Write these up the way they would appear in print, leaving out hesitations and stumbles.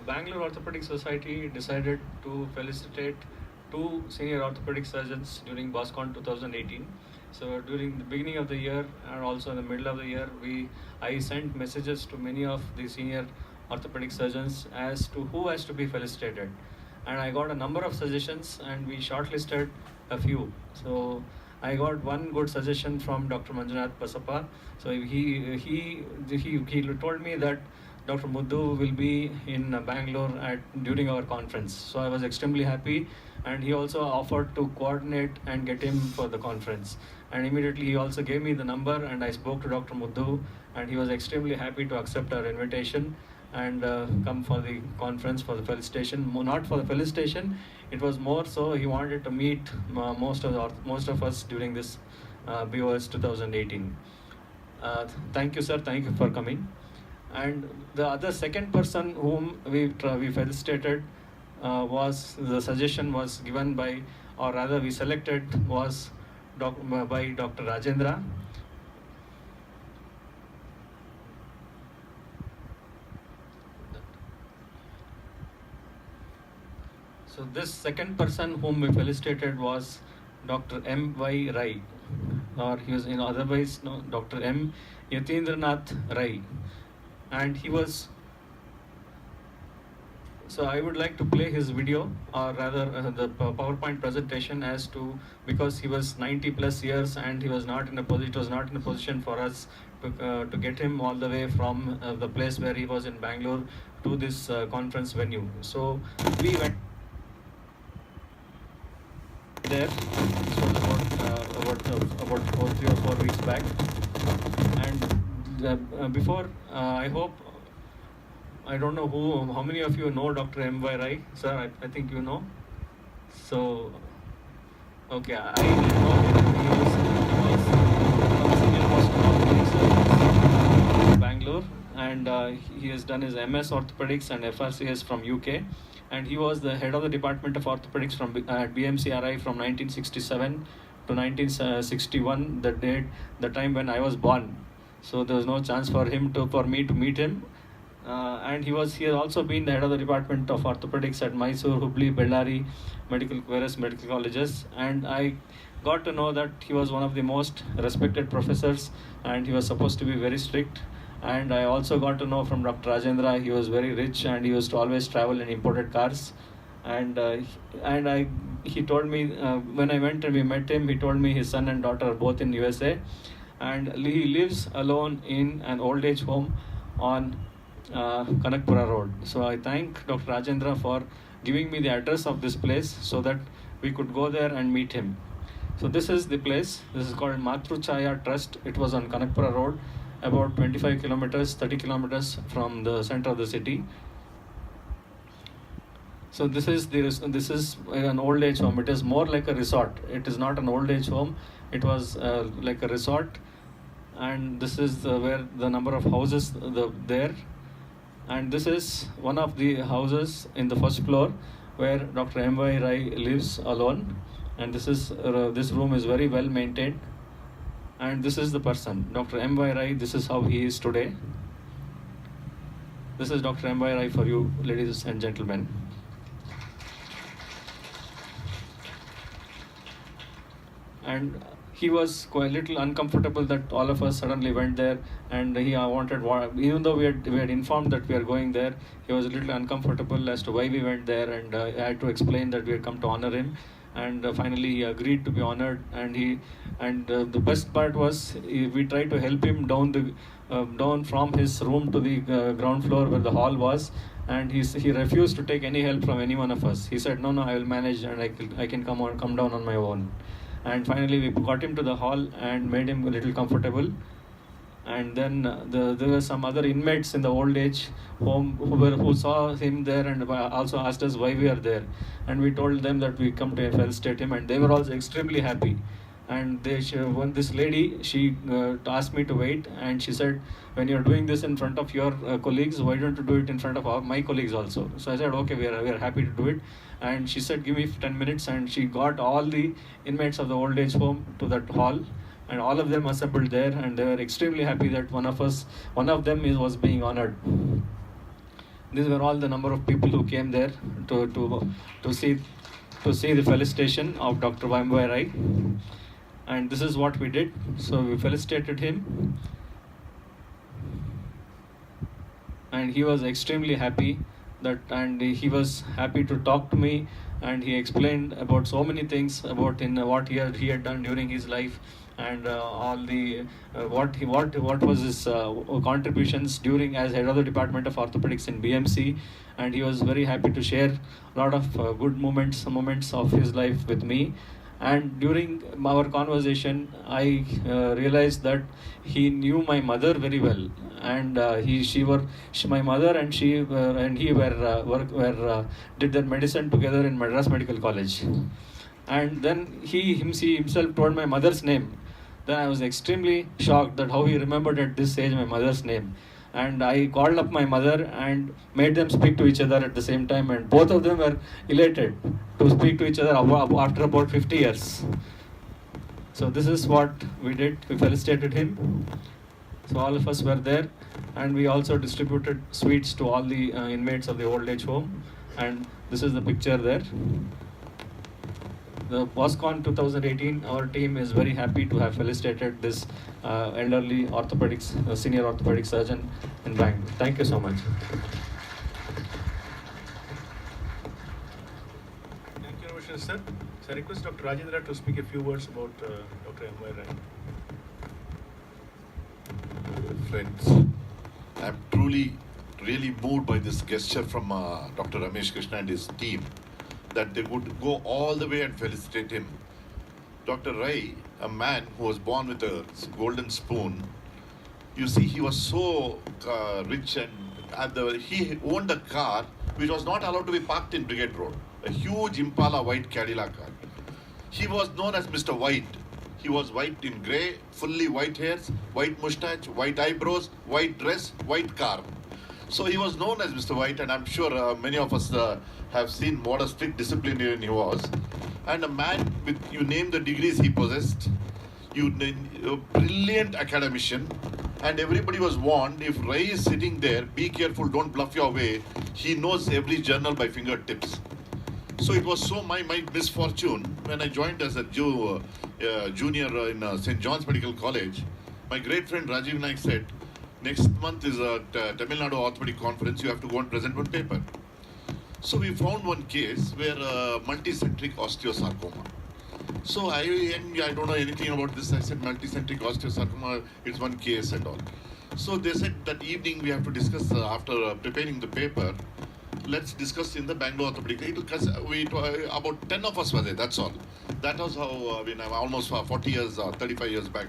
Bangalore Orthopedic Society decided to felicitate two senior orthopedic surgeons during BOSCON 2018. So during the beginning of the year and also in the middle of the year, I sent messages to many of the senior orthopedic surgeons as to who has to be felicitated, and I got a number of suggestions, and we shortlisted a few. So I got one good suggestion from Dr. Manjunath Basappa. So he told me that Dr. Muddu will be in Bangalore during our conference. So I was extremely happy, and he also offered to coordinate and get him for the conference. And immediately he also gave me the number, and I spoke to Dr. Muddu, and he was extremely happy to accept our invitation and come for the conference for the felicitation. Not for the felicitation, it was more so he wanted to meet most of us during this BOS 2018. Thank you, sir. Thank you for coming. And the other second person whom we felicitated was the suggestion was given by, or rather we selected was by Dr. Rajendra. So this second person whom we felicitated was Dr. M. Y. Rai, or he was otherwise known Dr. M. Yatindranath Rai, and he was. So I would like to play his video, or rather the PowerPoint presentation, as to, because he was 90 plus years and it was not in a position for us to get him all the way from the place where he was in Bangalore to this conference venue. So we went there. This was about 3 or 4 weeks back, and before I hope. I don't know how many of you know Dr. M. Y. Rai, sir. I think you know. So, okay, I know him. He was one of the senior most orthopedic in Bangalore, and he has done his MS Orthopedics and FRCS from UK, and he was the head of the Department of Orthopedics at BMCRI from 1967 to 1961, the time when I was born. So there was no chance for me to meet him. And he has also been the head of the Department of Orthopedics at Mysore, Hubli, Bellary various medical colleges, and I got to know that he was one of the most respected professors, and he was supposed to be very strict. And I also got to know from Dr. Rajendra, he was very rich and he used to always travel in imported cars. He told me when I went and we met him, he told me his son and daughter are both in USA, and he lives alone in an old age home on Kanakpura Road. So I thank Dr. Rajendra for giving me the address of this place so that we could go there and meet him. So this is the place. This is called Matru Chaya Trust. It was on Kanakpura Road, about 25 kilometers, 30 kilometers from the center of the city. So this is an old age home. It is more like a resort. It is not an old age home. It was like a resort, and this is where the number of houses there. And this is one of the houses in the first floor where Dr. M. Y. Rai lives alone. And this room is very well maintained. And this is the person, Dr. M. Y. Rai. This is how he is today. This is Dr. M. Y. Rai for you, ladies and gentlemen. And he was quite a little uncomfortable that all of us suddenly went there, and he wanted, even though we had informed that we are going there, he was a little uncomfortable as to why we went there, and I had to explain that we had come to honor him, and finally he agreed to be honored. And the best part was we tried to help him down from his room to the ground floor where the hall was, and he refused to take any help from any one of us. He said, no, I will manage, and I can come down on my own. And finally we got him to the hall and made him a little comfortable. And then there were some other inmates in the old age home who saw him there and also asked us why we are there. And we told them that we come to felicitate him, and they were also extremely happy. And this lady, she asked me to wait, and she said, when you're doing this in front of your colleagues, why don't you do it in front of my colleagues also? So I said, okay, we are happy to do it. And she said, give me 10 minutes, and she got all the inmates of the old age home to that hall, and all of them assembled there, and they were extremely happy that one of them was being honored. These were all the number of people who came there to, to, to, see, to see the felicitation of Dr. Vambai Rai. And this is what we did. So we felicitated him. And he was extremely happy and he was happy to talk to me, and he explained about so many things about what he had done during his life, and all the what was his contributions during as head of the Department of Orthopedics in BMC. And he was very happy to share a lot of good moments of his life with me. And during our conversation, I realized that he knew my mother very well, and my mother and she and he did their medicine together in Madras Medical College. And then he himself told my mother's name. Then I was extremely shocked that how he remembered at this age my mother's name. And I called up my mother and made them speak to each other at the same time, and both of them were elated to speak to each other after about 50 years. So this is what we did. We felicitated him. So all of us were there, and we also distributed sweets to all the inmates of the old age home. And this is the picture there. The BOSCON 2018, our team is very happy to have felicitated this elderly orthopedics, senior orthopedic surgeon in Bangalore. Thank you so much. Thank you, Rameshwar sir. So I request Dr. Rajendra to speak a few words about Dr. M.Y. Rai. Friends, I'm truly, really moved by this gesture from Dr. Ramesh Krishna and his team, that they would go all the way and felicitate him. Dr. Rai, a man who was born with a golden spoon, you see, he was so rich, and he owned a car which was not allowed to be parked in Brigade Road, a huge Impala white Cadillac car. He was known as Mr. White. He was white in grey, fully white hairs, white moustache, white eyebrows, white dress, white car. So he was known as Mr. White, and I'm sure many of us have seen what a strict disciplinarian he was. And a man with, you name the degrees he possessed, a brilliant academician, and everybody was warned, if Rai is sitting there, be careful, don't bluff your way. He knows every journal by fingertips. So it was so my misfortune when I joined as a junior in St. John's Medical College. My great friend Rajiv Naik said, next month is a Tamil Nadu Orthopedic Conference, you have to go and present one paper. So we found one case where multicentric osteosarcoma. So I don't know anything about this. I said multicentric osteosarcoma, it's one case and all. So they said that evening we have to discuss after preparing the paper. Let's discuss in the Bangalore Orthopedic. About 10 of us were there, that's all. That was how, I'm almost 40 years, 35 years back,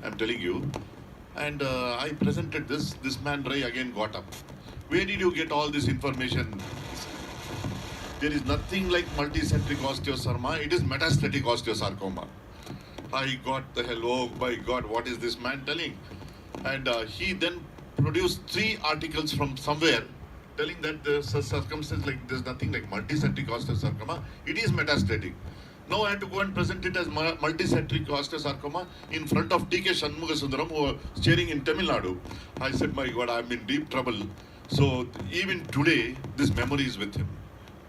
I'm telling you. And I presented this man Rai again got up. Where did you get all this information? There is nothing like multicentric osteosarcoma, it is metastatic osteosarcoma. I got the hell, oh my God, what is this man telling? And he then produced 3 articles from somewhere telling that there's a circumstance like there's nothing like multicentric osteosarcoma, it is metastatic. Now I had to go and present it as multicentric osteosarcoma in front of T.K. Shanmugasundaram, who was chairing in Tamil Nadu. I said, my God, I'm in deep trouble. So even today, this memory is with him.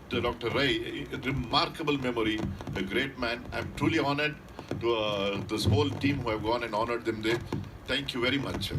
Dr. Rai, a remarkable memory, a great man. I'm truly honored to this whole team who have gone and honored them there. Thank you very much.